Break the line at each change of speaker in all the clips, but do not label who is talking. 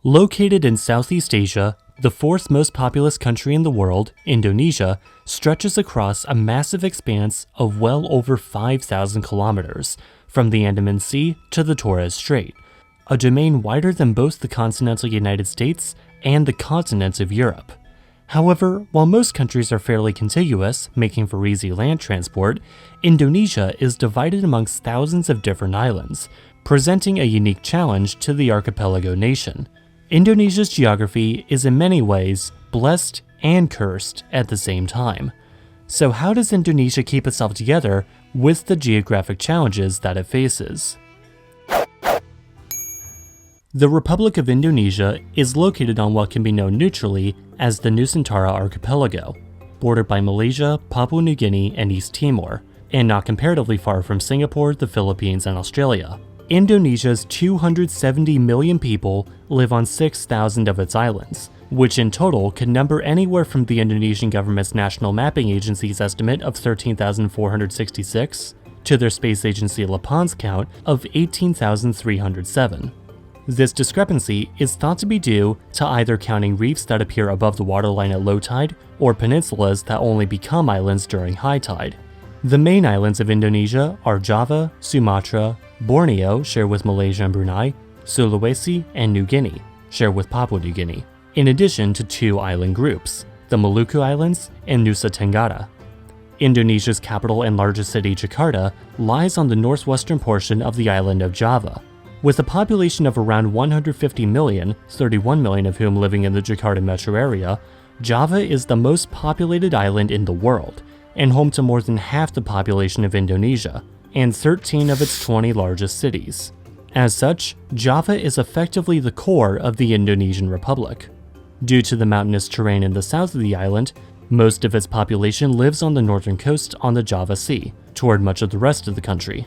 Located in Southeast Asia, the fourth most populous country in the world, Indonesia, stretches across a massive expanse of well over 5,000 kilometers, from the Andaman Sea to the Torres Strait, a domain wider than both the continental United States and the continent of Europe. However, while most countries are fairly contiguous, making for easy land transport, Indonesia is divided amongst thousands of different islands, presenting a unique challenge to the archipelago nation. Indonesia's geography is in many ways blessed and cursed at the same time. So how does Indonesia keep itself together with the geographic challenges that it faces? The Republic of Indonesia is located on what can be known neutrally as the Nusantara Archipelago, bordered by Malaysia, Papua New Guinea, and East Timor, and not comparatively far from Singapore, the Philippines, and Australia. Indonesia's 270 million people live on 6,000 of its islands, which in total could number anywhere from the Indonesian government's National Mapping Agency's estimate of 13,466 to their space agency LAPAN's count of 18,307. This discrepancy is thought to be due to either counting reefs that appear above the waterline at low tide or peninsulas that only become islands during high tide. The main islands of Indonesia are Java, Sumatra, Borneo, shared with Malaysia and Brunei, Sulawesi, and New Guinea, shared with Papua New Guinea, in addition to two island groups, the Maluku Islands and Nusa Tenggara. Indonesia's capital and largest city, Jakarta, lies on the northwestern portion of the island of Java. With a population of around 150 million, 31 million of whom living in the Jakarta metro area, Java is the most populated island in the world, and home to more than half the population of Indonesia, and 13 of its 20 largest cities. As such, Java is effectively the core of the Indonesian Republic. Due to the mountainous terrain in the south of the island, most of its population lives on the northern coast on the Java Sea, toward much of the rest of the country.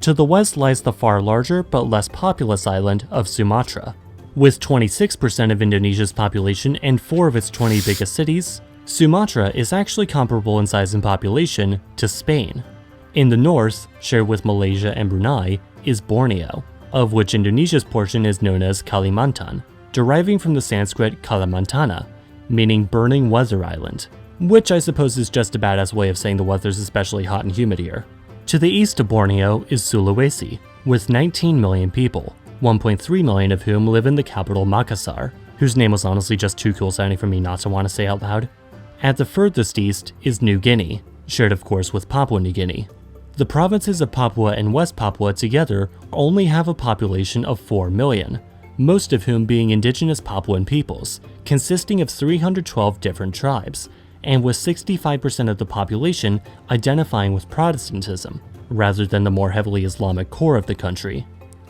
To the west lies the far larger but less populous island of Sumatra. With 26% of Indonesia's population and 4 of its 20 biggest cities, Sumatra is actually comparable in size and population to Spain. In the north, shared with Malaysia and Brunei, is Borneo, of which Indonesia's portion is known as Kalimantan, deriving from the Sanskrit Kalamantana, meaning burning weather island, which I suppose is just a badass way of saying the weather's especially hot and humid here. To the east of Borneo is Sulawesi, with 19 million people, 1.3 million of whom live in the capital Makassar, whose name was honestly just too cool sounding for me not to want to say out loud. At the furthest east is New Guinea, shared of course with Papua New Guinea. The provinces of Papua and West Papua together only have a population of 4 million, most of whom being indigenous Papuan peoples, consisting of 312 different tribes, and with 65% of the population identifying with Protestantism, rather than the more heavily Islamic core of the country.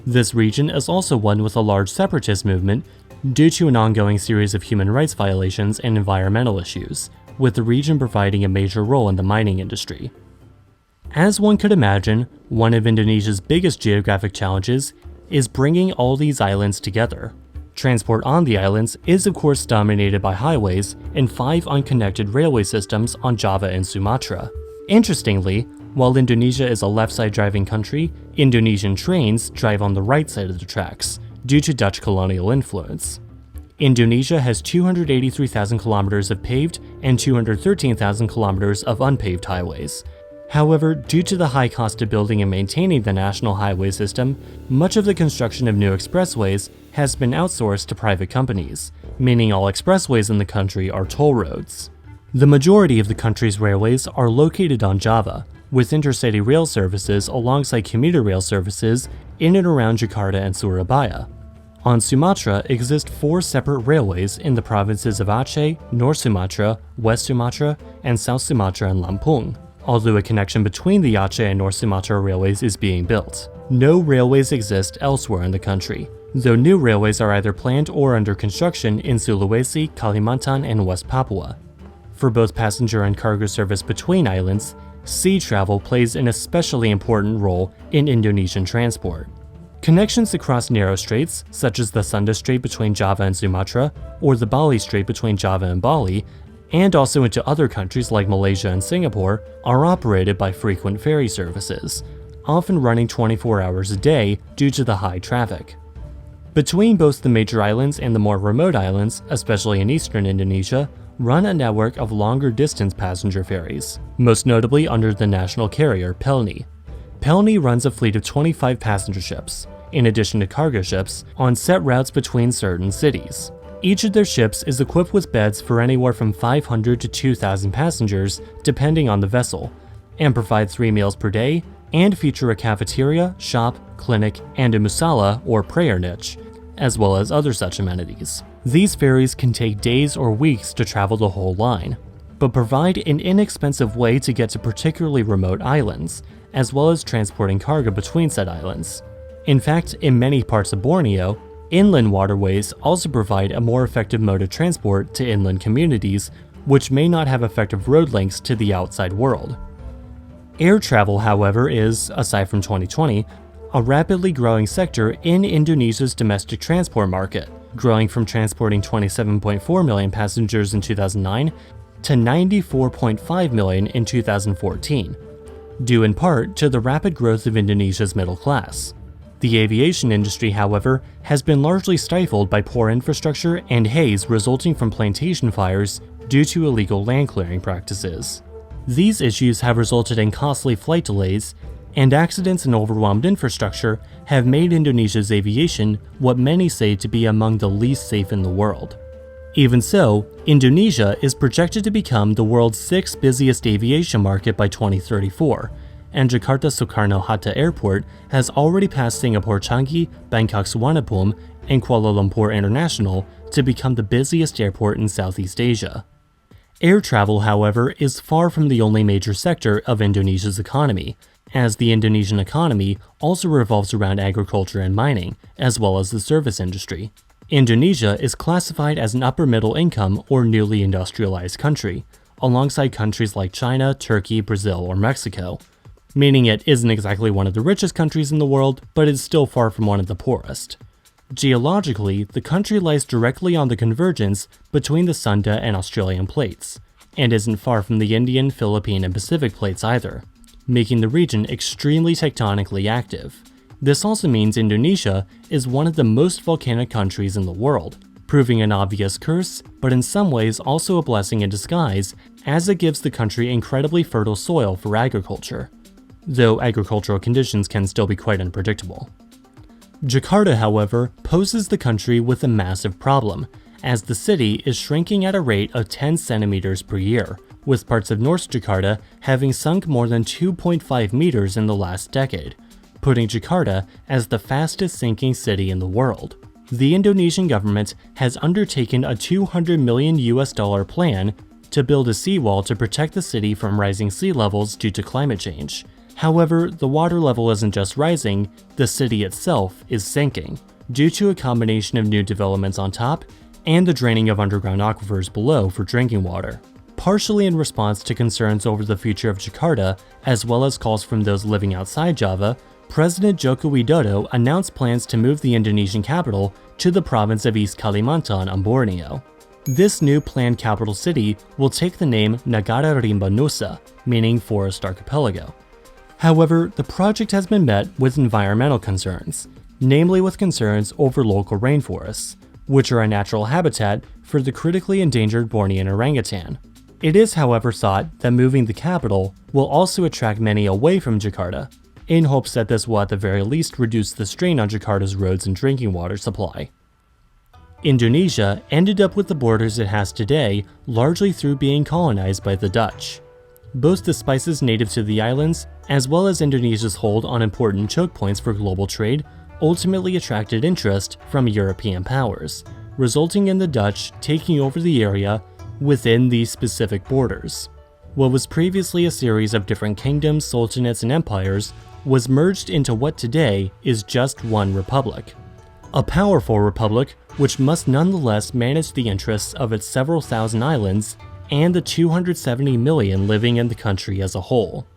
This region is also one with a large separatist movement due to an ongoing series of human rights violations and environmental issues, with the region providing a major role in the mining industry. As one could imagine, one of Indonesia's biggest geographic challenges is bringing all these islands together. Transport on the islands is of course dominated by highways and 5 unconnected railway systems on Java and Sumatra. Interestingly, while Indonesia is a left-side driving country, Indonesian trains drive on the right side of the tracks, due to Dutch colonial influence. Indonesia has 283,000 kilometers of paved and 213,000 kilometers of unpaved highways. However, due to the high cost of building and maintaining the national highway system, much of the construction of new expressways has been outsourced to private companies, meaning all expressways in the country are toll roads. The majority of the country's railways are located on Java, with intercity rail services alongside commuter rail services in and around Jakarta and Surabaya. On Sumatra exist 4 separate railways in the provinces of Aceh, North Sumatra, West Sumatra, and South Sumatra and Lampung. Although a connection between the Aceh and North Sumatra railways is being built. No railways exist elsewhere in the country, though new railways are either planned or under construction in Sulawesi, Kalimantan, and West Papua. For both passenger and cargo service between islands, sea travel plays an especially important role in Indonesian transport. Connections across narrow straits, such as the Sunda Strait between Java and Sumatra, or the Bali Strait between Java and Bali, and also into other countries like Malaysia and Singapore, are operated by frequent ferry services, often running 24 hours a day due to the high traffic. Between both the major islands and the more remote islands, especially in eastern Indonesia, run a network of longer distance passenger ferries, most notably under the national carrier Pelni. Pelni runs a fleet of 25 passenger ships, in addition to cargo ships, on set routes between certain cities. Each of their ships is equipped with beds for anywhere from 500 to 2,000 passengers, depending on the vessel, and provide 3 meals per day, and feature a cafeteria, shop, clinic, and a musala or prayer niche, as well as other such amenities. These ferries can take days or weeks to travel the whole line, but provide an inexpensive way to get to particularly remote islands, as well as transporting cargo between said islands. In fact, in many parts of Borneo, inland waterways also provide a more effective mode of transport to inland communities, which may not have effective road links to the outside world. Air travel, however, is, aside from 2020, a rapidly growing sector in Indonesia's domestic transport market, growing from transporting 27.4 million passengers in 2009 to 94.5 million in 2014, due in part to the rapid growth of Indonesia's middle class. The aviation industry, however, has been largely stifled by poor infrastructure and haze resulting from plantation fires due to illegal land clearing practices. These issues have resulted in costly flight delays, and accidents and overwhelmed infrastructure have made Indonesia's aviation what many say to be among the least safe in the world. Even so, Indonesia is projected to become the world's 6th busiest aviation market by 2034, and Jakarta Soekarno-Hatta Airport has already passed Singapore Changi, Bangkok Suvarnabhumi, and Kuala Lumpur International to become the busiest airport in Southeast Asia. Air travel, however, is far from the only major sector of Indonesia's economy, as the Indonesian economy also revolves around agriculture and mining, as well as the service industry. Indonesia is classified as an upper-middle income or newly industrialized country, alongside countries like China, Turkey, Brazil, or Mexico, meaning it isn't exactly one of the richest countries in the world, but it's still far from one of the poorest. Geologically, the country lies directly on the convergence between the Sunda and Australian plates, and isn't far from the Indian, Philippine, and Pacific plates either, making the region extremely tectonically active. This also means Indonesia is one of the most volcanic countries in the world, proving an obvious curse, but in some ways also a blessing in disguise, as it gives the country incredibly fertile soil for agriculture, though agricultural conditions can still be quite unpredictable. Jakarta, however, poses the country with a massive problem, as the city is shrinking at a rate of 10 centimeters per year, with parts of North Jakarta having sunk more than 2.5 meters in the last decade, putting Jakarta as the fastest sinking city in the world. The Indonesian government has undertaken a $200 million plan to build a seawall to protect the city from rising sea levels due to climate change. However, the water level isn't just rising, the city itself is sinking, due to a combination of new developments on top and the draining of underground aquifers below for drinking water. Partially in response to concerns over the future of Jakarta, as well as calls from those living outside Java, President Joko Widodo announced plans to move the Indonesian capital to the province of East Kalimantan on Borneo. This new planned capital city will take the name Negara Rimba Nusa, meaning Forest Archipelago. However, the project has been met with environmental concerns, namely with concerns over local rainforests, which are a natural habitat for the critically endangered Bornean orangutan. It is, however, thought that moving the capital will also attract many away from Jakarta, in hopes that this will at the very least reduce the strain on Jakarta's roads and drinking water supply. Indonesia ended up with the borders it has today largely through being colonized by the Dutch. Both the spices native to the islands, as well as Indonesia's hold on important choke points for global trade, ultimately attracted interest from European powers, resulting in the Dutch taking over the area within these specific borders. What was previously a series of different kingdoms, sultanates, and empires was merged into what today is just one republic. A powerful republic which must nonetheless manage the interests of its several thousand islands and the 270 million living in the country as a whole.